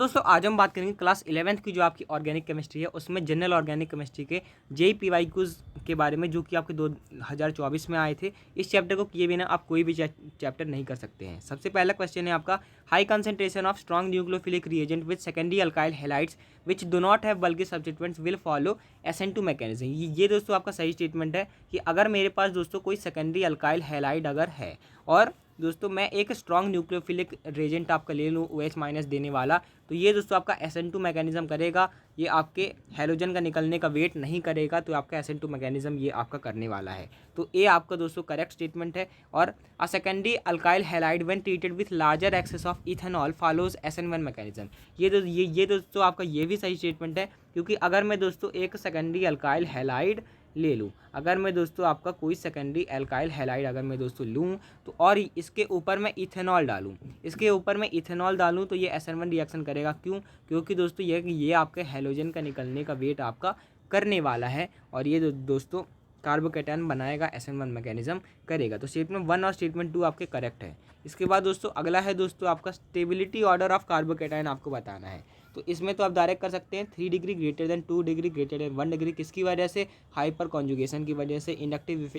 दोस्तों आज हम बात करेंगे क्लास 11th की जो आपकी ऑर्गेनिक केमिस्ट्री है उसमें जनरल ऑर्गेनिक केमिस्ट्री के JPY क्विज के बारे में, जो कि आपके 2024 में आए थे। इस चैप्टर को किए बिना आप कोई भी चैप्टर नहीं कर सकते हैं। सबसे पहला क्वेश्चन है आपका, high concentration of strong nucleophilic reagent with secondary alkyl halides which do not have bulky substituents will follow SN2 mechanism. ये दोस्तों आपका सही स्टेटमेंट है कि अगर मेरे पास दोस्तों कोई सेकेंडरी अल्काइल हैलाइड अगर है और दोस्तों मैं एक स्ट्रॉन्ग न्यूक्लियोफिलिक रेजेंट आपका ले लूँ OH माइनस देने वाला, तो ये दोस्तों आपका SN2 मैकेनिज्म करेगा। ये आपके हैलोजन का निकलने का वेट नहीं करेगा, तो आपका SN2 मैकेनिज्म ये आपका करने वाला है। तो ये आपका दोस्तों करेक्ट स्टेटमेंट है। और a secondary alkyl halide when treated with larger excess of ethanol follows SN1 mechanism. ये दोस्तों आपका ये भी सही स्टेटमेंट है, क्योंकि अगर मैं दोस्तों एक सेकेंडरी अल्काइल हैलाइड ले लूँ, अगर मैं दोस्तों आपका कोई सेकेंडरी अल्काइल हैलाइड अगर मैं दोस्तों लूँ तो और इसके ऊपर मैं इथेनॉल डालूँ, इसके ऊपर मैं इथेनॉल डालूँ तो ये SN1 रिएक्शन करेगा। क्यों? क्योंकि दोस्तों ये आपके हैलोजन का निकलने का वेट आपका करने वाला है और ये दोस्तों कार्बोकैटायन बनाएगा, SN1 मैकेनिज्म करेगा। तो स्टेटमेंट 1 और स्टेटमेंट 2 आपके करेक्ट है। इसके बाद दोस्तों अगला है दोस्तों आपका स्टेबिलिटी ऑर्डर ऑफ कार्बोकैटायन आपको बताना है। तो इसमें तो आप डायरेक्ट कर सकते हैं 3 degree greater than 2 degree greater than 1 degree, किसकी वजह से? हाइपर कॉन्जुगेशन की वजह से, इंडक्टिव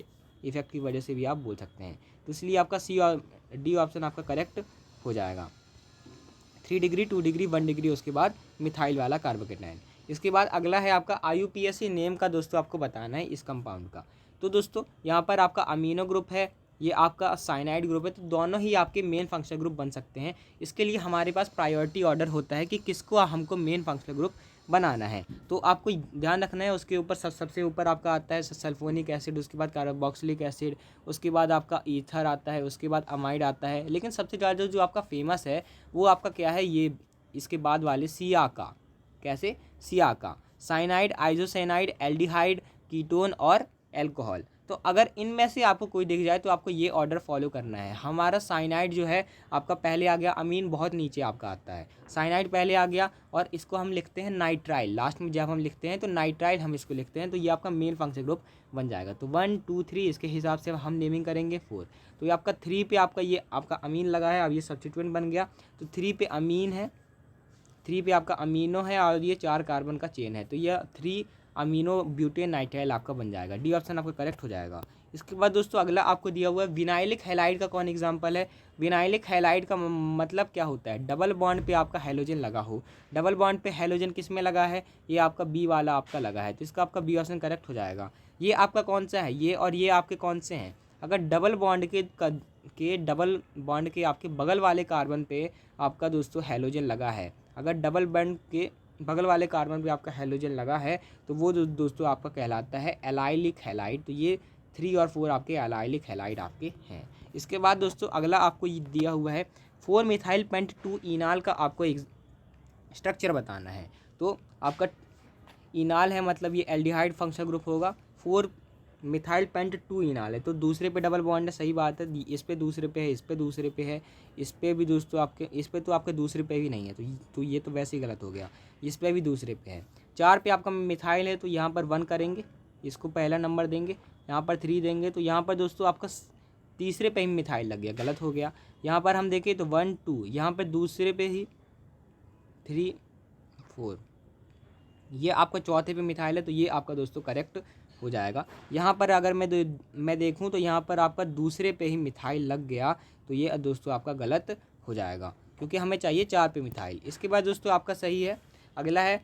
इफेक्ट की वजह से भी आप बोल सकते हैं। तो इसलिए आपका C और D ऑप्शन आपका करेक्ट हो जाएगा। 3 डिग्री 2 डिग्री 1 डिग्री, उसके बाद मिथाइल वाला कार्बोकैटायन। इसके बाद अगला है आपका IUPAC नेम का दोस्तों आपको बताना है इस कंपाउंड का। तो दोस्तों यहाँ पर आपका अमीनो ग्रुप है, ये आपका साइनाइड ग्रुप है, तो दोनों ही आपके मेन फंक्शनल ग्रुप बन सकते हैं। इसके लिए हमारे पास प्रायोरिटी ऑर्डर होता है कि किसको हमको मेन फंक्शनल ग्रुप बनाना है। तो आपको ध्यान रखना है, उसके ऊपर सबसे ऊपर आपका आता है सल्फोनिक एसिड, उसके बाद कार्बोक्सिलिक एसिड, उसके बाद आपका ईथर आता है, उसके बाद अमाइड आता है। लेकिन सबसे ज़्यादा जो आपका फेमस है वो आपका क्या है? ये इसके बाद वाले सियाका। कैसे? सियाका, साइनाइड, आइसोसाइनाइड, एल्डिहाइड, कीटोन और एल्कोहल। तो अगर इनमें से आपको कोई दिख जाए तो आपको ये ऑर्डर फॉलो करना है। हमारा साइनाइड जो है आपका पहले आ गया, अमीन बहुत नीचे आपका आता है, साइनाइड पहले आ गया और इसको हम लिखते हैं नाइट्राइल। लास्ट में जब हम लिखते हैं तो नाइट्राइल हम इसको लिखते हैं, तो ये आपका मेन फंक्शन ग्रुप बन जाएगा। तो 1 2 3 इसके हिसाब से हम नेमिंग करेंगे 4। तो ये आपका 3 पे आपका ये आपका अमीन लगा है, अब ये सब्स्टिट्यूएंट बन गया। तो 3 पे अमीन है, 3 पे आपका अमीनो है और ये 4 कार्बन का चेन है, तो यह 3 अमीनो ब्यूटेन नाइट्राइल आपका बन जाएगा। D ऑप्शन आपका करेक्ट हो जाएगा। इसके बाद दोस्तों अगला आपको दिया हुआ है विनाइलिक हैलाइड का कौन एग्जांपल है? विनाइलिक हैलाइड का मतलब क्या होता है? डबल बॉन्ड पे आपका हैलोजन लगा हो। डबल बॉन्ड पे हैलोजन किस में लगा है? ये आपका B वाला आपका लगा है, तो इसका आपका B ऑप्शन करेक्ट हो जाएगा। ये आपका कौन सा है? ये और ये आपके कौन से हैं? अगर डबल बॉन्ड के डबल बॉन्ड के आपके बगल वाले कार्बन पे आपका दोस्तों हैलोजन लगा है, अगर डबल बॉन्ड के बगल वाले कार्बन पे आपका हैलोजन लगा है तो वो दोस्तों आपका कहलाता है एलाइलिक हैलाइड। तो ये 3 और 4 आपके एलाइलिक हैलाइड आपके हैं। इसके बाद दोस्तों अगला आपको ये दिया हुआ है 4 मिथाइल पेंट 2 इनाल का आपको एक स्ट्रक्चर बताना है। तो आपका इनाल है मतलब ये एल्डिहाइड फंक्शनल ग्रुप होगा। 4 मिथाइल पेंट 2 इनाल है, तो दूसरे पे डबल बॉन्ड है, सही बात है। इस पे दूसरे पे है, इस पे दूसरे पे है, इस पे भी दोस्तों आपके, इस पे तो आपके दूसरे पे भी नहीं है, तो ये तो वैसे ही गलत हो गया। इस पे भी दूसरे पे है। 4 पे आपका मिथाइल है, तो यहाँ पर 1 करेंगे, इसको पहला नंबर देंगे, यहाँ पर 3 देंगे, तो यहाँ पर दोस्तों आपका तीसरे पे ही मिथाइल लग गया, गलत हो गया। यहाँ पर हम देखें तो 1 2, यहाँ पर दूसरे पे ही 3 4, ये आपका चौथे पे मिथाइल है, तो ये आपका दोस्तों करेक्ट हो जाएगा। यहाँ पर अगर मैं देखूँ तो यहाँ पर आपका दूसरे पे ही मिथाइल लग गया, तो ये दोस्तों आपका गलत हो जाएगा, क्योंकि हमें चाहिए 4 पे मिथाइल। इसके बाद दोस्तों आपका सही है। अगला है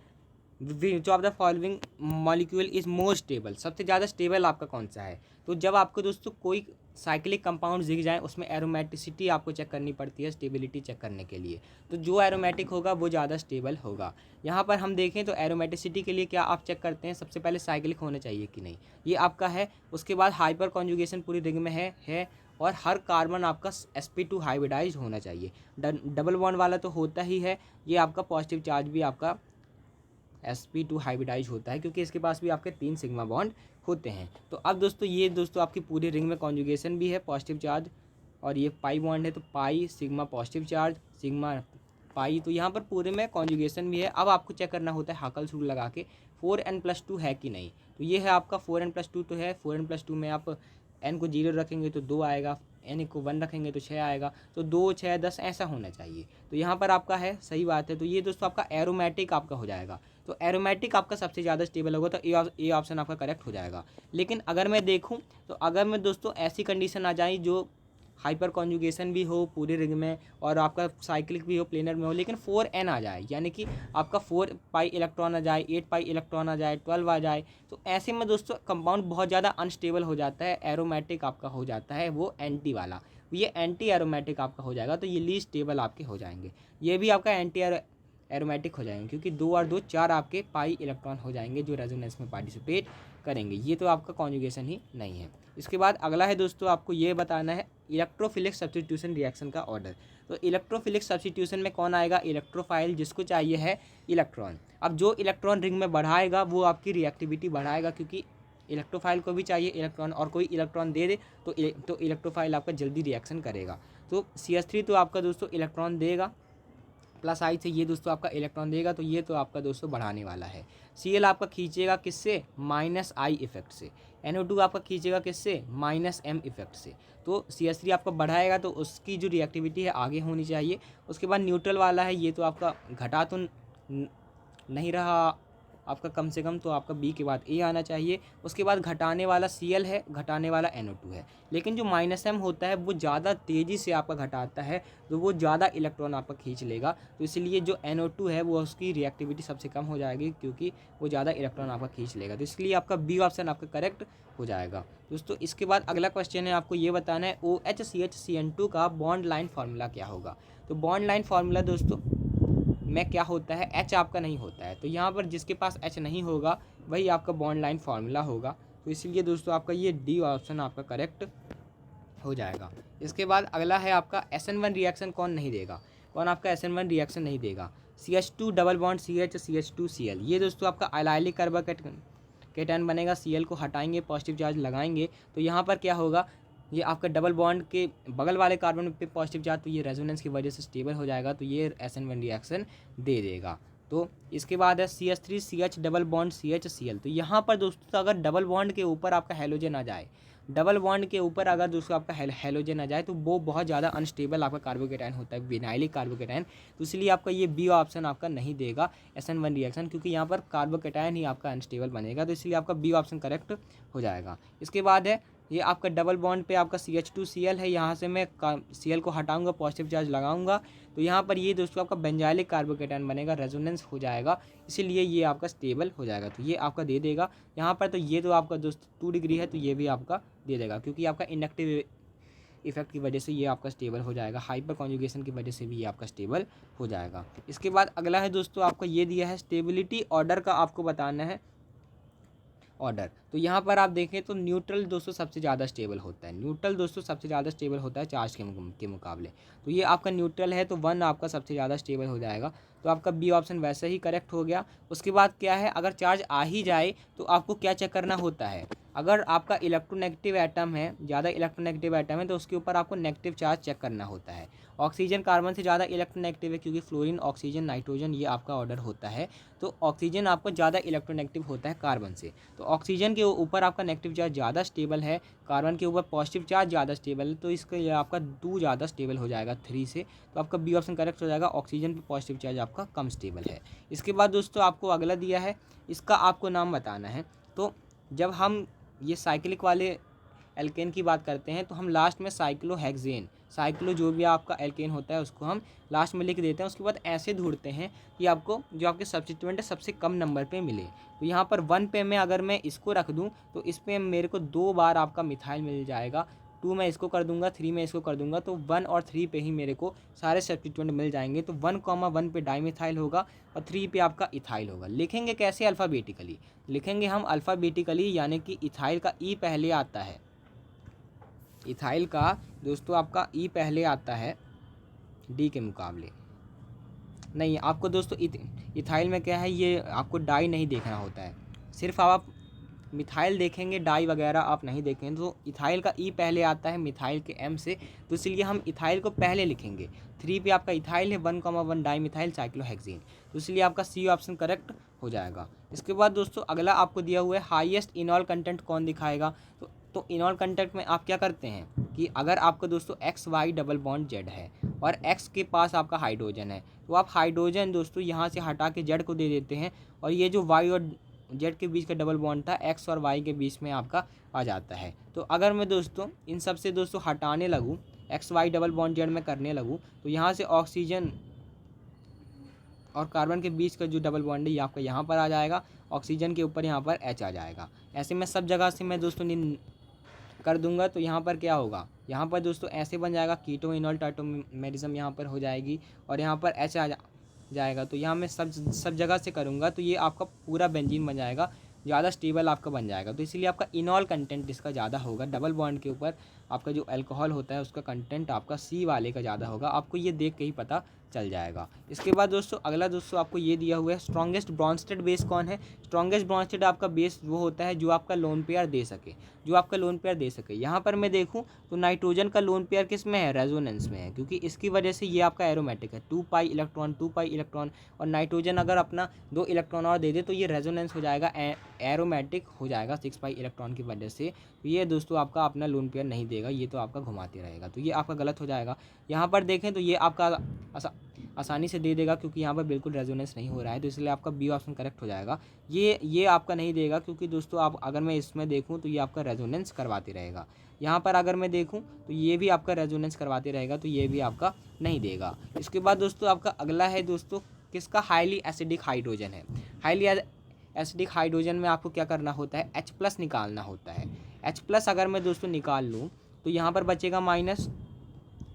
which of the following molecule is more stable, सबसे ज़्यादा स्टेबल आपका कौन सा है? तो जब आपको दोस्तों कोई साइक्लिक कंपाउंड दिख जाए उसमें एरोमेटिसिटी आपको चेक करनी पड़ती है स्टेबिलिटी चेक करने के लिए, तो जो एरोमेटिक होगा वो ज़्यादा स्टेबल होगा। यहाँ पर हम देखें तो एरोमेटिसिटी के लिए क्या आप चेक करते हैं? सबसे पहले साइक्लिक होना चाहिए कि नहीं, ये आपका है। उसके बाद हाइपर कॉन्जुगेशन पूरी रिंग में है और हर कार्बन आपका sp2 हाइब्रिडाइज होना चाहिए। डबल बॉन्ड वाला तो होता ही है, ये आपका पॉजिटिव चार्ज भी आपका sp2 हाइब्रिडाइज होता है, क्योंकि इसके पास भी आपके 3 सिग्मा बॉन्ड होते हैं। तो अब दोस्तों ये दोस्तों आपकी पूरी रिंग में कॉन्जुगेशन भी है पॉजिटिव चार्ज, और ये पाई बॉन्ड है, तो pi sigma positive charge sigma pi, तो यहाँ पर पूरे में कॉन्जुगेशन भी है। अब आपको चेक करना होता है हाकल्स रूल लगा के 4n+2 है कि नहीं। तो ये है आपका 4n+2 तो है, 4n+2 में आप n को 0 रखेंगे तो 2 आएगा, n को 1 रखेंगे तो 6 आएगा। तो 2, 6, 10 ऐसा होना चाहिए। तो यहाँ पर आपका है, सही बात है। तो ये दोस्तों आपका एरोमेटिक आपका हो जाएगा। तो एरोमेटिक आपका सबसे ज़्यादा स्टेबल होगा, तो ए ऑप्शन आपका करेक्ट हो जाएगा। लेकिन अगर मैं देखूँ तो अगर मैं दोस्तों ऐसी कंडीशन आ जाए जो हाइपर कॉन्जुगेशन भी हो पूरे रिंग में और आपका साइक्लिक भी हो, प्लेनर में हो, लेकिन 4n आ जाए, यानी कि आपका 4 पाई इलेक्ट्रॉन आ जाए, 8 पाई इलेक्ट्रॉन आ जाए, 12 आ जाए, तो ऐसे में दोस्तों कंपाउंड बहुत ज़्यादा अनस्टेबल हो जाता है, एरोमेटिक आपका हो जाता है वो एंटी वाला। ये एंटी एरोमेटिक आपका हो जाएगा, तो ये लीस्ट स्टेबल आपके हो जाएंगे। ये भी आपका एंटी एरोमेटिक हो जाएंगे, क्योंकि 2 और 2 4 आपके पाई इलेक्ट्रॉन हो जाएंगे जो रेजोनेंस में पार्टिसिपेट करेंगे। ये तो आपका कॉन्जुगेशन ही नहीं है। इसके बाद अगला है दोस्तों, आपको ये बताना है इलेक्ट्रोफिलिक सब्स्टिट्यूशन रिएक्शन का ऑर्डर। तो इलेक्ट्रोफिलिक सब्स्टिट्यूशन में कौन आएगा? इलेक्ट्रोफाइल, जिसको चाहिए है इलेक्ट्रॉन। अब जो इलेक्ट्रॉन रिंग में बढ़ाएगा वो आपकी रिएक्टिविटी बढ़ाएगा, क्योंकि इलेक्ट्रोफाइल को भी चाहिए इलेक्ट्रॉन, और कोई इलेक्ट्रॉन दे दे तो इलेक्ट्रोफाइल आपका जल्दी रिएक्शन करेगा। तो CH3 तो आपका दोस्तों इलेक्ट्रॉन देगा, प्लस आई से ये दोस्तों आपका इलेक्ट्रॉन देगा, तो ये तो आपका दोस्तों बढ़ाने वाला है। Cl आपका खींचेगा किससे? -I इफेक्ट से। NO2 आपका खींचेगा किससे? -M इफेक्ट से। तो CH3 आपका बढ़ाएगा, तो उसकी जो रिएक्टिविटी है आगे होनी चाहिए। उसके बाद न्यूट्रल वाला है, ये तो आपका घटा तो नहीं रहा आपका, कम से कम तो आपका B के बाद A आना चाहिए। उसके बाद घटाने वाला Cl है, घटाने वाला NO2 है। लेकिन जो -M होता है वो ज़्यादा तेज़ी से आपका घटाता है, तो वो ज़्यादा इलेक्ट्रॉन आपका खींच लेगा। तो इसलिए जो NO2 है वो उसकी रिएक्टिविटी सबसे कम हो जाएगी, क्योंकि वो ज़्यादा इलेक्ट्रॉन आपका खींच लेगा। तो इसलिए आपका B ऑप्शन आपका करेक्ट हो जाएगा दोस्तों। इसके बाद अगला क्वेश्चन है, आपको ये बताना है OHCHCN2 का बॉन्ड लाइन फार्मूला क्या होगा। तो बॉन्ड लाइन फार्मूला दोस्तों में क्या होता है? H आपका नहीं होता है, तो यहाँ पर जिसके पास H नहीं होगा वही आपका बॉन्ड लाइन फार्मूला होगा। तो इसलिए दोस्तों आपका ये D ऑप्शन आपका करेक्ट हो जाएगा। इसके बाद अगला है आपका SN1 रिएक्शन कौन नहीं देगा? कौन आपका SN1 रिएक्शन नहीं देगा? CH2 double bond CH CH2 Cl। ये दोस्तों आपका अलाइलिक कार्बोकेटायन बनेगा। Cl को हटाएंगे, पॉजिटिव चार्ज लगाएंगे, तो यहाँ पर क्या होगा? ये आपका डबल बॉन्ड के बगल वाले कार्बन पे पॉजिटिव चार्ज, तो ये रेजोनेंस की वजह से स्टेबल हो जाएगा, तो ये SN1 रिएक्शन दे देगा। तो इसके बाद है CH3 CH double bond CH Cl। तो यहाँ पर दोस्तों अगर डबल बॉन्ड के ऊपर आपका हेलोजन आ जाए, डबल बॉन्ड के ऊपर अगर दोस्तों आपका हेलोजन आ जाए, तो वो बहुत ज़्यादा अनस्टेबल आपका कार्बोकेटायन होता है, विनाइलिक कार्बोकेटायन। तो इसलिए आपका ये B ऑप्शन आपका नहीं देगा SN1 रिएक्शन, क्योंकि यहाँ पर कार्बोकेटायन ही आपका अनस्टेबल बनेगा। तो इसलिए आपका B ऑप्शन करेक्ट हो जाएगा। इसके बाद है ये आपका डबल बॉन्ड पे आपका CH2 Cl है, यहाँ से मैं Cl को हटाऊंगा, पॉजिटिव चार्ज लगाऊंगा, तो यहाँ पर ये दोस्तों आपका बेंजाइलिक कार्बोकेटायन बनेगा, रेजोनेंस हो जाएगा, इसीलिए ये आपका स्टेबल हो जाएगा। तो ये आपका दे देगा यहाँ पर। तो ये तो आपका दोस्त 2 डिग्री है, तो ये भी आपका दे देगा, क्योंकि आपका इंडक्टिव इफेक्ट की वजह से ये आपका स्टेबल हो जाएगा, हाइपर कॉन्जुगेशन की वजह से भी ये आपका स्टेबल हो जाएगा। इसके बाद अगला है दोस्तों, आपका ये दिया है स्टेबिलिटी ऑर्डर का आपको बताना है ऑर्डर। तो यहाँ पर आप देखें तो न्यूट्रल दोस्तों सबसे ज़्यादा स्टेबल होता है, न्यूट्रल दोस्तों सबसे ज़्यादा स्टेबल होता है चार्ज के मुकाबले। तो ये आपका न्यूट्रल है, तो 1 आपका सबसे ज़्यादा स्टेबल हो जाएगा। तो आपका B ऑप्शन वैसे ही करेक्ट हो गया। उसके बाद क्या है, अगर चार्ज आ ही जाए तो आपको क्या चेक करना होता है? अगर आपका इलेक्ट्रोनेगेटिव एटम है, ज़्यादा इलेक्ट्रोनेगेटिव एटम है, तो उसके ऊपर आपको नेगेटिव चार्ज चेक करना होता है। ऑक्सीजन कार्बन से ज़्यादा इलेक्ट्रोनेगेटिव है, क्योंकि फ्लोरीन, ऑक्सीजन, नाइट्रोजन ये आपका ऑर्डर होता है। तो ऑक्सीजन आपको ज़्यादा इलेक्ट्रोनेगेटिव होता है कार्बन से, तो ऑक्सीजन के ऊपर आपका नेगेटिव चार्ज ज़्यादा स्टेबल है, कार्बन के ऊपर पॉजिटिव चार्ज ज़्यादा स्टेबल है, तो इसका ये आपका 2 ज़्यादा स्टेबल हो जाएगा 3 से। तो आपका B ऑप्शन करेक्ट हो जाएगा, ऑक्सीजन पे पॉजिटिव चार्ज आपका कम स्टेबल है। इसके बाद दोस्तों आपको अगला दिया है, इसका आपको नाम बताना है। तो जब हम ये साइक्लिक वाले एल्केन की बात करते हैं, तो हम लास्ट में साइक्लोहेक्सेन, साइक्लो जो भी आपका एल्केन होता है उसको हम लास्ट में लिख देते हैं। उसके बाद ऐसे ढूंढते हैं कि आपको जो आपके सब्स्टिट्यूएंट है सबसे कम नंबर पे मिले। तो यहाँ पर 1 पे में अगर मैं इसको रख दूँ, तो इस पर मेरे को 2 बार आपका मिथाइल मिल जाएगा। 2 में इसको कर दूंगा, 3 में इसको कर दूंगा, तो 1 और 3 पे ही मेरे को सारे सब्स्टिट्यूएंट मिल जाएंगे। तो 1,1 पे डाईमिथाइल होगा और 3 पे आपका इथाइल होगा। लिखेंगे कैसे? अल्फ़ाबेटिकली लिखेंगे हम, अल्फ़ाबेटिकली, यानी कि इथाइल का ई पहले आता है, इथाइल का दोस्तों आपका ई पहले आता है डी के मुकाबले। नहीं, आपको दोस्तों इथाइल में क्या है, ये आपको डाई नहीं देखना होता है, सिर्फ आप मिथाइल देखेंगे, डाई वगैरह आप नहीं देखेंगे। तो इथाइल का ई पहले आता है मिथाइल के एम से, तो इसलिए हम इथाइल को पहले लिखेंगे। 3 पे आपका इथाइल है, 1,1 डाई मिथाइल साइक्लोहेक्सेन, तो इसलिए आपका सी ऑप्शन करेक्ट हो जाएगा। इसके बाद दोस्तों अगला आपको दिया हुआ है हाईएस्ट इनॉल कंटेंट कौन दिखाएगा। तो इनॉल कंटेंट में आप क्या करते हैं कि अगर आपका दोस्तों X Y double bond Z है और एक्स के पास आपका हाइड्रोजन है, तो आप हाइड्रोजन दोस्तों यहाँ से हटा के जेड को दे देते हैं, और ये जो वाई और जेड के बीच का डबल बॉन्ड था एक्स और वाई के बीच में आपका आ जाता है। तो अगर मैं दोस्तों इन सब से दोस्तों हटाने लगूँ, X Y double bond Z में करने लगूँ, तो यहाँ से ऑक्सीजन और कार्बन के बीच का जो डबल बॉन्ड है ये आपका यहाँ पर आ जाएगा, ऑक्सीजन के ऊपर यहाँ पर एच आ जाएगा। ऐसे में सब जगह से मैं दोस्तों कर दूंगा, तो यहाँ पर क्या होगा, यहाँ पर दोस्तों ऐसे बन जाएगा, कीटो इनॉल टाइटोमेरिज्म यहाँ पर हो जाएगी, और यहाँ पर एच आ जाएगा। तो यहाँ मैं सब जगह से करूँगा तो ये आपका पूरा बेंजीन बन जाएगा, ज़्यादा स्टेबल आपका बन जाएगा। तो इसीलिए आपका इनॉल कंटेंट इसका ज़्यादा होगा, डबल बॉन्ड के ऊपर आपका जो अल्कोहल होता है उसका कंटेंट आपका सी वाले का ज़्यादा होगा, आपको ये देख के ही पता चल जाएगा। इसके बाद दोस्तों अगला दोस्तों आपको ये दिया हुआ है स्ट्रॉन्गेस्ट ब्रॉन्स्टेड बेस कौन है। स्ट्रॉन्गेस्ट ब्रॉन्स्टेड आपका बेस वो होता है जो आपका लोन पेयर दे सके, यहाँ पर मैं देखूँ तो नाइट्रोजन का लोन पेयर किस में है, रेजोनेंस में है, क्योंकि इसकी वजह से ये आपका एरोमेटिक है, 2 पाई इलेक्ट्रॉन, और नाइट्रोजन अगर अपना 2 इलेक्ट्रॉन और दे दे तो ये रेजोनेंस हो जाएगा, एरोमेटिक हो जाएगा 6 पाई इलेक्ट्रॉन की वजह से। तो ये दोस्तों आपका अपना लोन पेयर नहीं देगा, ये तो आपका घुमाते रहेगा, तो ये आपका गलत हो जाएगा। यहाँ पर देखें तो ये आपका आसानी से दे देगा, क्योंकि यहाँ पर बिल्कुल रेजोनेंस नहीं हो रहा है, तो इसलिए आपका बी ऑप्शन करेक्ट हो जाएगा। ये आपका नहीं देगा, क्योंकि दोस्तों आप अगर मैं इसमें देखूँ तो ये आपका रेजोनेंस करवाते रहेगा। यहाँ पर अगर मैं देखूँ तो ये भी आपका रेजोनेंस करवाते रहेगा, तो ये भी आपका नहीं देगा। इसके बाद दोस्तों आपका अगला है दोस्तों किसका, हाईली एसिडिक हाइड्रोजन है। हाईली एसिडिक हाइड्रोजन में आपको क्या करना होता है, H+ निकालना होता है। H+ अगर मैं दोस्तों निकाल लूँ तो यहाँ पर बचेगा माइनस,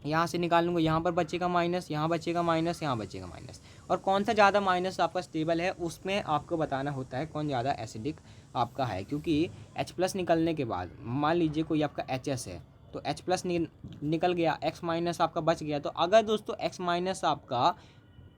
यहाँ से निकाल लूँगा, यहाँ पर बचेगा माइनस, यहाँ बचेगा माइनस, यहाँ बचेगा माइनस, और कौन सा ज़्यादा माइनस आपका स्टेबल है उसमें आपको बताना होता है कौन ज़्यादा एसिडिक आपका है। क्योंकि H+ निकलने के बाद मान लीजिए कोई आपका HS है, तो H+ निकल गया, X- आपका बच गया, तो अगर दोस्तों X- आपका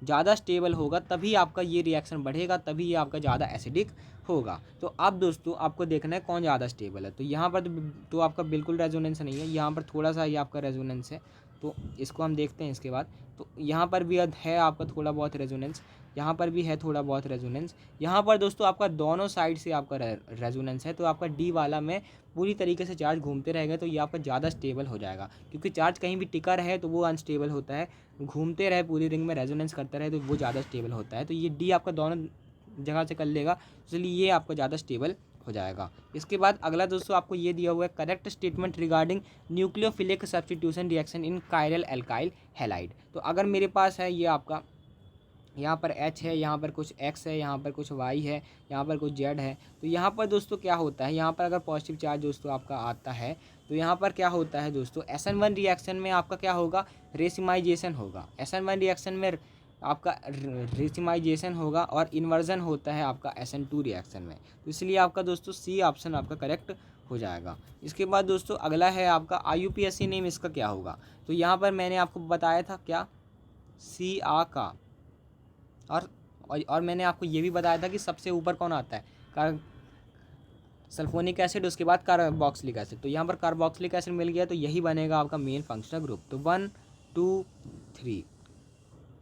ज़्यादा स्टेबल होगा तभी आपका ये रिएक्शन बढ़ेगा, तभी ये आपका ज़्यादा एसिडिक होगा। तो अब दोस्तों आपको देखना है कौन ज़्यादा स्टेबल है। तो यहाँ पर तो आपका बिल्कुल रेजोनेंस नहीं है, यहाँ पर थोड़ा सा ये आपका रेजोनेंस है, तो इसको हम देखते हैं इसके बाद। तो यहाँ पर भी है आपका थोड़ा बहुत रेजोनेंस, यहाँ पर भी है थोड़ा बहुत रेजोनेंस, यहाँ पर दोस्तों आपका दोनों साइड से आपका रेजोनेंस है, तो आपका डी वाला में पूरी तरीके से चार्ज घूमते रहेगा, तो ये आपका ज़्यादा स्टेबल हो जाएगा। क्योंकि चार्ज कहीं भी टिका रहे तो वो अनस्टेबल होता है, घूमते रहे पूरी रिंग में रेजोनेंस करता रहे तो वो ज़्यादा स्टेबल होता है। तो ये डी आपका दोनों जगह से कर लेगा, इसलिए ये आपका ज़्यादा स्टेबल हो जाएगा। इसके बाद अगला दोस्तों आपको ये दिया हुआ है correct statement regarding nucleophilic substitution reaction in chiral alkyl halide. तो अगर मेरे पास है ये आपका, यहाँ पर H है, यहाँ पर कुछ X है, यहाँ पर कुछ Y है, यहाँ पर कुछ Z है, तो यहाँ पर दोस्तों क्या होता है, यहाँ पर अगर पॉजिटिव चार्ज दोस्तों आपका आता है तो यहाँ पर क्या होता है दोस्तों, SN1 रिएक्शन में आपका क्या होगा, रेसिमाइजेशन होगा। SN1 रिएक्शन में आपका रेसिमाइजेशन होगा और इन्वर्जन होता है आपका SN2 रिएक्शन में, तो इसलिए आपका दोस्तों C ऑप्शन आपका करेक्ट हो जाएगा। इसके बाद दोस्तों अगला है आपका IUPAC नेम, इसका क्या होगा। तो यहाँ पर मैंने आपको बताया था क्या, सी आ का, और मैंने आपको ये भी बताया था कि सबसे ऊपर कौन आता है, सल्फोनिक एसिड, उसके बाद कार्बोक्सिलिक एसिड। तो यहाँ पर कार्बोक्सिलिक एसिड मिल गया, तो यही बनेगा आपका मेन फंक्शनल ग्रुप। तो 1 2 3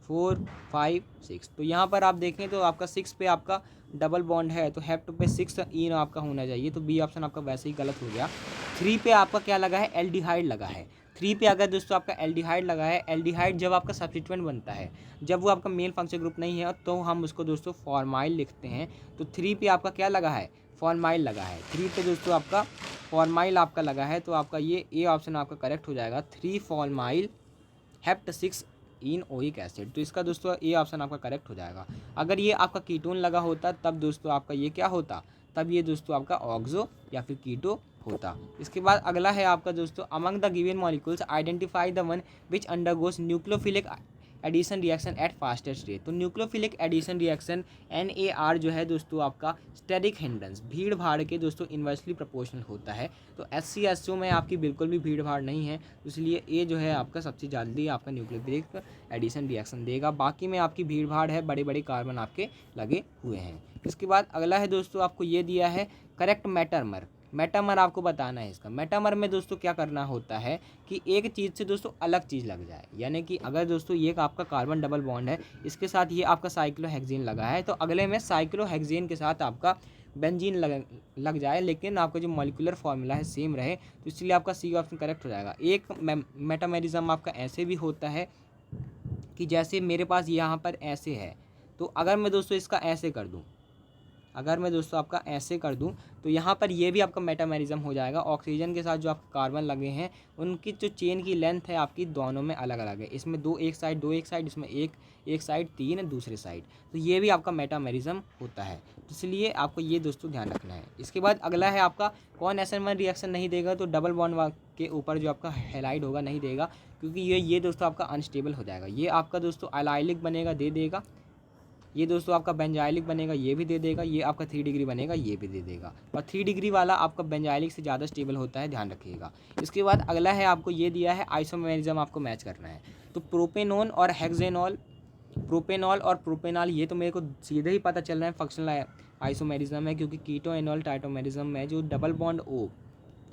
4 5 6, तो यहाँ पर आप देखें तो आपका 6 पे आपका डबल बॉन्ड है, तो हेप्ट पे 6 इन आपका होना चाहिए, तो बी ऑप्शन आपका वैसे ही गलत हो गया। 3 पे आपका क्या लगा है, एल्डिहाइड लगा है। 3 पे अगर दोस्तों आपका एल्डिहाइड लगा है, एल्डिहाइड जब आपका सब्स्टिट्यूएंट बनता है, जब वो आपका मेन फंक्शन ग्रुप नहीं है तो हम उसको दोस्तों फॉर्माइल लिखते हैं। तो 3 पे आपका क्या लगा है, फॉर्माइल लगा है। 3 पे दोस्तों आपका फॉर्माइल आपका लगा है, तो आपका ये ए ऑप्शन आपका करेक्ट हो जाएगा, 3 फॉर्माइल हेप्ट 6 इन ओइक एसिड। तो इसका दोस्तों ए ऑप्शन आपका करेक्ट हो जाएगा। अगर ये आपका कीटोन लगा होता तब दोस्तों आपका ये क्या होता, तब ये दोस्तों आपका ऑक्सो या फिर कीटो होता। इसके बाद अगला है आपका दोस्तों among the given molecules identify the one which undergoes nucleophilic addition reaction at fastest rate. तो न्यूक्लियोफिलिक एडिशन रिएक्शन NAR जो है दोस्तों आपका स्टेरिक हिंड्रेंस, भीड़ भाड़ के दोस्तों इन्वर्सली प्रोपोर्शनल होता है। तो SCSO में आपकी बिल्कुल भी भीड़ भाड़ नहीं है, इसलिए ये जो है आपका सबसे जल्दी आपका न्यूक्लियोफिलिक एडिशन रिएक्शन देगा। बाकी में आपकी भीड़ भाड़ है, बड़े बड़े कार्बन आपके लगे हुए हैं। इसके बाद अगला है दोस्तों आपको ये दिया है करेक्ट मेटामर। मेटामर आपको बताना है इसका। मेटामर में दोस्तों क्या करना होता है कि एक चीज़ से दोस्तों अलग चीज़ लग जाए, यानी कि अगर दोस्तों ये आपका कार्बन डबल बॉन्ड है, इसके साथ ये आपका साइक्लोहेक्सेन लगा है, तो अगले में साइक्लोहेक्सेन के साथ आपका बेंजीन लग जाए लेकिन आपका जो मॉलिक्यूलर फार्मूला है सेम रहे, तो इसलिए आपका सी ऑप्शन करेक्ट हो जाएगा। एक मेटामेरिज्म आपका ऐसे भी होता है कि जैसे मेरे पास यहाँ पर ऐसे है, तो अगर मैं दोस्तों इसका ऐसे कर दूँ, अगर मैं दोस्तों आपका ऐसे कर दूं तो यहाँ पर ये भी आपका मेटामेरिज्म हो जाएगा। ऑक्सीजन के साथ जो आपके कार्बन लगे हैं उनकी जो चेन की लेंथ है आपकी दोनों में अलग अलग है, इसमें दो एक साइड, इसमें एक साइड 3 दूसरे साइड, तो ये भी आपका मेटामेरिज्म होता है। तो इसलिए आपको ये दोस्तों ध्यान रखना है। इसके बाद अगला है आपका कौन SN1 रिएक्शन नहीं देगा, तो डबल बॉन्ड के ऊपर जो आपका हैलाइड होगा नहीं देगा, क्योंकि ये दोस्तों आपका अनस्टेबल हो जाएगा। ये आपका दोस्तों अलाइलिक बनेगा, दे देगा। ये दोस्तों आपका बेंजाइलिक बनेगा, ये भी दे देगा। ये आपका 3 डिग्री बनेगा, ये भी दे देगा। और 3 डिग्री वाला आपका बेंजाइलिक से ज़्यादा स्टेबल होता है, ध्यान रखिएगा। इसके बाद अगला है आपको ये दिया है आइसोमेरिज्म आपको मैच करना है। तो प्रोपेनॉल और हेक्सेनॉल, प्रोपेनॉल और प्रोपेनॉल ये तो मेरे को सीधे ही पता चल रहा है फंक्शनल आइसोमेरिज्म है, क्योंकि कीटो एनॉल टाइटोमेरिज्म में जो double bond O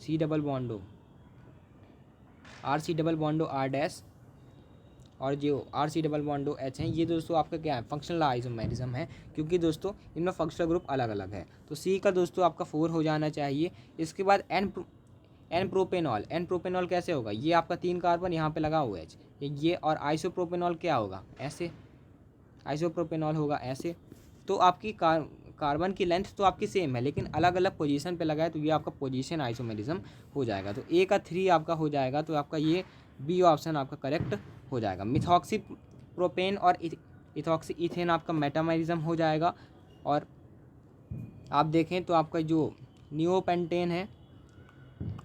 C double bond O R C double bond O R dash और जो RC डबल बॉन्ड H हैं, ये दोस्तों आपका क्या है फंक्शनल आइसोमेरिज्म है, क्योंकि दोस्तों इनमें फंक्शनल ग्रुप अलग अलग है। तो C का दोस्तों आपका 4 हो जाना चाहिए। इसके बाद एन प्रोपेनॉल कैसे होगा, ये आपका 3 कार्बन यहाँ पे लगा हुआ है ये, और आइसोप्रोपेनॉल क्या होगा ऐसे, आइसोप्रोपेनॉल होगा ऐसे। तो आपकी कार्बन की लेंथ तो आपकी सेम है लेकिन अलग अलग पोजीशन पे लगा है, तो ये आपका पोजीशन आइसोमेरिज्म हो जाएगा। तो A का 3 आपका हो जाएगा, तो आपका ये B ऑप्शन आपका करेक्ट हो जाएगा। मिथॉक्सी प्रोपेन और इथॉक्सी इथेन आपका मेटामेरिज्म हो जाएगा। और आप देखें तो आपका जो नियोपेंटेन है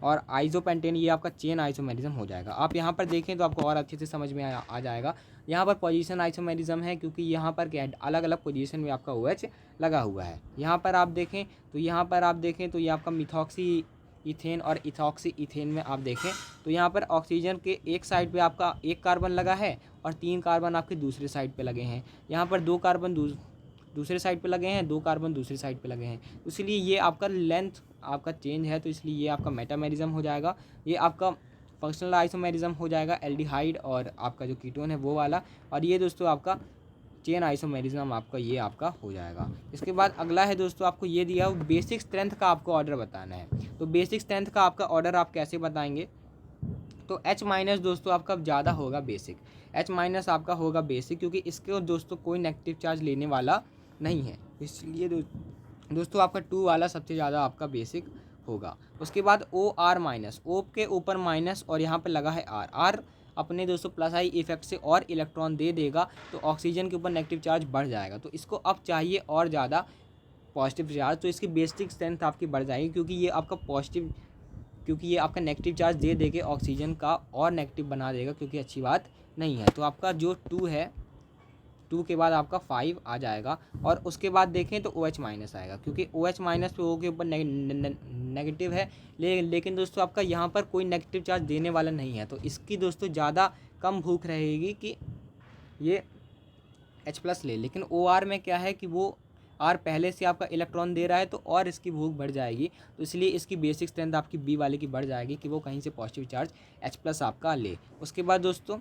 और आइसोपेंटेन ये आपका चेन आइसोमेरिज्म हो जाएगा। आप यहाँ पर देखें तो आपको और अच्छे से समझ में आ जाएगा। यहाँ पर पोजीशन आइसोमेरिज्म है, क्योंकि यहाँ पर क्या है अलग अलग पोजीशन में आपका OH लगा हुआ है। यहाँ पर आप देखें तो ये आपका मिथॉक्सी इथेन और इथॉक्सी इथेन में आप देखें तो यहाँ पर ऑक्सीजन के एक साइड पे आपका एक कार्बन लगा है और 3 कार्बन आपके दूसरे साइड पे लगे हैं। यहाँ पर 2 कार्बन दूसरे साइड पे लगे हैं, 2 कार्बन दूसरी साइड पे लगे हैं, इसलिए ये आपका लेंथ आपका चेंज है, तो इसलिए ये आपका मेटामेरिज्म हो जाएगा। ये आपका फंक्शनल आइसोमेरिज्म हो जाएगा, एल्डिहाइड और आपका जो कीटोन है वो वाला। और ये दोस्तों आपका चेन आइसोमेरिज्म आपका ये आपका हो जाएगा। इसके बाद अगला है दोस्तों आपको ये दिया हो बेसिक स्ट्रेंथ का आपको ऑर्डर बताना है। तो बेसिक स्ट्रेंथ का आपका ऑर्डर आप कैसे बताएंगे, तो H- दोस्तों आपका ज़्यादा होगा बेसिक, H- आपका होगा बेसिक, क्योंकि इसके दोस्तों कोई नेगेटिव चार्ज लेने वाला नहीं है, इसलिए दोस्तों आपका 2 वाला सबसे ज़्यादा आपका बेसिक होगा। उसके बाद OR-, O के ऊपर माइनस और यहाँ पे लगा है R अपने दोस्तों प्लस आई इफेक्ट से और इलेक्ट्रॉन दे देगा, तो ऑक्सीजन के ऊपर नेगेटिव चार्ज बढ़ जाएगा। तो इसको अब चाहिए और ज़्यादा पॉजिटिव चार्ज, तो इसकी बेसिक स्ट्रेंथ आपकी बढ़ जाएगी, क्योंकि ये आपका नेगेटिव चार्ज दे के ऑक्सीजन का और नेगेटिव बना देगा, क्योंकि अच्छी बात नहीं है। तो आपका जो 2 है, 2 के बाद आपका 5 आ जाएगा। और उसके बाद देखें तो OH- आएगा, क्योंकि OH- पे O के ऊपर नेगेटिव है, लेकिन दोस्तों आपका यहाँ पर कोई नेगेटिव चार्ज देने वाला नहीं है, तो इसकी दोस्तों ज़्यादा कम भूख रहेगी कि ये H+ ले। लेकिन OR में क्या है कि वो R पहले से आपका इलेक्ट्रॉन दे रहा है, तो और इसकी भूख बढ़ जाएगी, तो इसलिए इसकी बेसिक स्ट्रेंथ आपकी B वाले की बढ़ जाएगी कि वो कहीं से पॉजिटिव चार्ज H+ आपका ले। उसके बाद दोस्तों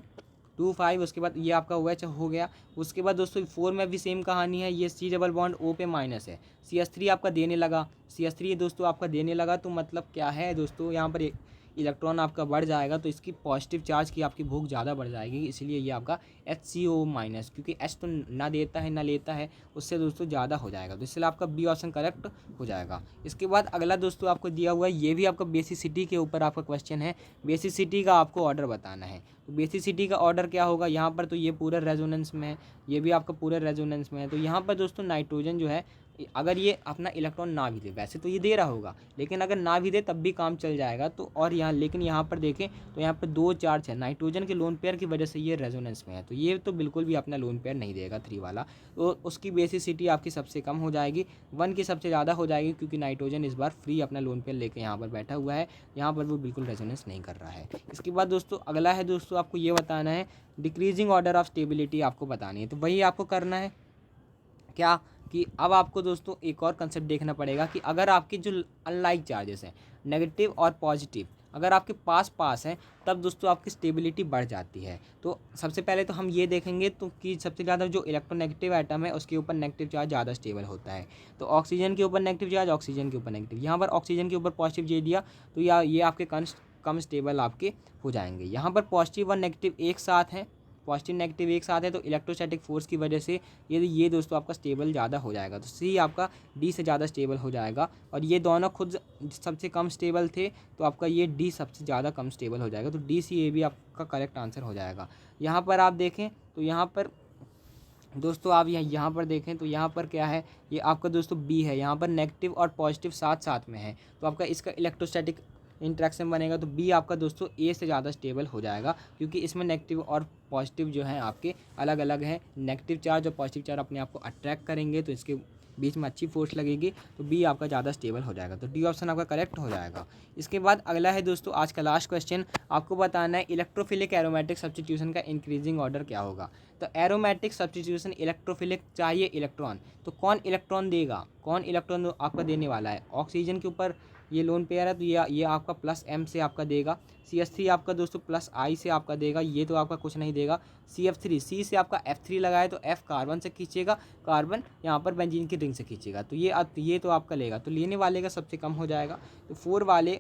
2 5, उसके बाद ये आपका OH हो गया। उसके बाद दोस्तों 4 में भी सेम कहानी है, ये C डबल बॉन्ड O पे माइनस है, CH3 आपका देने लगा, CH3 दोस्तों आपका देने लगा, तो मतलब क्या है दोस्तों यहाँ पर इलेक्ट्रॉन आपका बढ़ जाएगा, तो इसकी पॉजिटिव चार्ज की आपकी भूख ज़्यादा बढ़ जाएगी, इसलिए ये आपका HCO-, क्योंकि H तो ना देता है ना लेता है, उससे दोस्तों ज़्यादा हो जाएगा, तो इसलिए आपका B ऑप्शन करेक्ट हो जाएगा। इसके बाद अगला दोस्तों आपको दिया हुआ है, ये भी आपका बेसिसिटी के ऊपर आपका क्वेश्चन है। बेसिसिटी का आपको ऑर्डर बताना है, तो बेसिसिटी का ऑर्डर क्या होगा, यहाँ पर तो ये पूरा रेजोनेंस में है, ये भी आपका पूरा रेजोनेंस में है। तो यहाँ पर दोस्तों नाइट्रोजन जो है, अगर ये अपना इलेक्ट्रॉन ना भी दे, वैसे तो ये दे रहा होगा, लेकिन अगर ना भी दे तब भी काम चल जाएगा। तो और यहाँ लेकिन यहाँ पर देखें तो यहाँ पर 2 चार्ज है, नाइट्रोजन के लोन पेयर की वजह से ये रेजोनेंस में है, तो ये तो बिल्कुल भी अपना लोन पेयर नहीं देगा 3 वाला, तो उसकी बेसिसिटी आपकी सबसे कम हो जाएगी, 1 की सबसे ज़्यादा हो जाएगी, क्योंकि नाइट्रोजन इस बार फ्री अपना लोन पेयर लेके यहाँ पर बैठा हुआ है, यहाँ पर वो बिल्कुल रेजोनेंस नहीं कर रहा है। इसके बाद दोस्तों अगला है दोस्तों आपको ये बताना है डिक्रीजिंग ऑर्डर ऑफ स्टेबिलिटी आपको बतानी है। तो वही आपको करना है क्या कि अब आपको दोस्तों एक और कंसेप्ट देखना पड़ेगा कि अगर आपके जो अनलाइक चार्जेस हैं नेगेटिव और पॉजिटिव, अगर आपके पास पास हैं तब दोस्तों आपकी स्टेबिलिटी बढ़ जाती है। तो सबसे पहले तो हम ये देखेंगे तो कि सबसे ज़्यादा जो इलेक्ट्रोनेगेटिव एटम है उसके ऊपर नेगेटिव चार्ज ज़्यादा स्टेबल होता है। तो ऑक्सीजन के ऊपर नेगेटिव चार्ज, ऑक्सीजन के ऊपर नेगेटिव, यहाँ पर ऑक्सीजन के ऊपर पॉजिटिव जे दिया तो ये आपके कम स्टेबल आपके हो जाएंगे। यहाँ पर पॉजिटिव और नेगेटिव एक साथ हैं, पॉजिटिव नेगेटिव एक साथ है तो इलेक्ट्रोस्टैटिक फोर्स की वजह से ये दोस्तों आपका स्टेबल ज़्यादा हो जाएगा। तो सी आपका डी से ज़्यादा स्टेबल हो जाएगा। और ये दोनों खुद सबसे कम स्टेबल थे तो आपका ये डी सबसे ज़्यादा कम स्टेबल हो जाएगा। तो डी सी ए भी आपका करेक्ट आंसर हो जाएगा। यहाँ पर आप देखें तो यहाँ पर दोस्तों आप यहाँ पर देखें तो यहाँ पर क्या है, ये आपका दोस्तों बी है। यहाँ पर नेगेटिव और पॉजिटिव साथ साथ में है तो आपका इसका इलेक्ट्रोस्टैटिक इंट्रैक्शन बनेगा। तो बी आपका दोस्तों ए से ज़्यादा स्टेबल हो जाएगा क्योंकि इसमें नेगेटिव और पॉजिटिव जो है आपके अलग अलग हैं। नेगेटिव चार्ज और पॉजिटिव चार्ज अपने आप को अट्रैक्ट करेंगे तो इसके बीच में अच्छी फोर्स लगेगी तो बी आपका ज़्यादा स्टेबल हो जाएगा। तो डी ऑप्शन आपका करेक्ट हो जाएगा। इसके बाद अगला है दोस्तों आज का लास्ट क्वेश्चन, आपको बताना है इलेक्ट्रोफिलिक एरोमेटिक सब्स्टिट्यूशन का इंक्रीजिंग ऑर्डर क्या होगा। तो एरोमेटिक सब्स्टिट्यूशन इलेक्ट्रोफिलिक चाहिए इलेक्ट्रॉन, तो कौन इलेक्ट्रॉन देगा, कौन इलेक्ट्रॉन आपका देने वाला है। ऑक्सीजन के ऊपर ये लोन पेयर है तो ये आपका प्लस एम से आपका देगा। CH3 आपका दोस्तों प्लस आई से आपका देगा, ये तो आपका कुछ नहीं देगा। CF3 सी से आपका F3 लगाए तो F कार्बन से खींचेगा, कार्बन यहाँ पर बेंजीन की रिंग से खींचेगा तो ये तो आपका लेगा। तो लेने वाले का सबसे कम हो जाएगा तो 4 वाले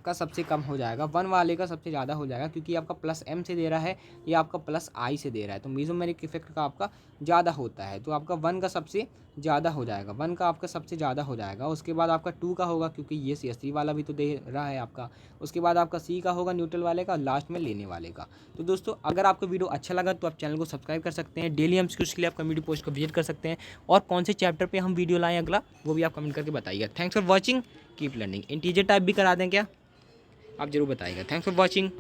का सबसे कम हो जाएगा, 1 वाले का सबसे ज़्यादा हो जाएगा क्योंकि आपका प्लस एम से दे रहा है, ये आपका प्लस आई से दे रहा है तो मेसोमेरिक इफेक्ट का आपका ज़्यादा होता है। तो आपका 1 का सबसे ज़्यादा हो जाएगा, 1 का आपका सबसे ज़्यादा हो जाएगा। उसके बाद आपका 2 का होगा क्योंकि ये CH3 वाला भी तो दे रहा है आपका। उसके बाद आपका C का होगा न्यूट्रल वाले का, लास्ट में लेने वाले का। तो दोस्तों अगर आपको वीडियो अच्छा लगा तो आप चैनल को सब्सक्राइब कर सकते हैं, डेली MCQs के लिए आप कम्युनिटी पोस्ट को विजिट कर सकते हैं और कौन से चैप्टर पर हम वीडियो लाएँ अगला वो भी आप कमेंट करके बताइएगा। Thanks for watching, keep learning. Integer type भी करा दें क्या, आप जरूर बताइएगा। Thanks for watching.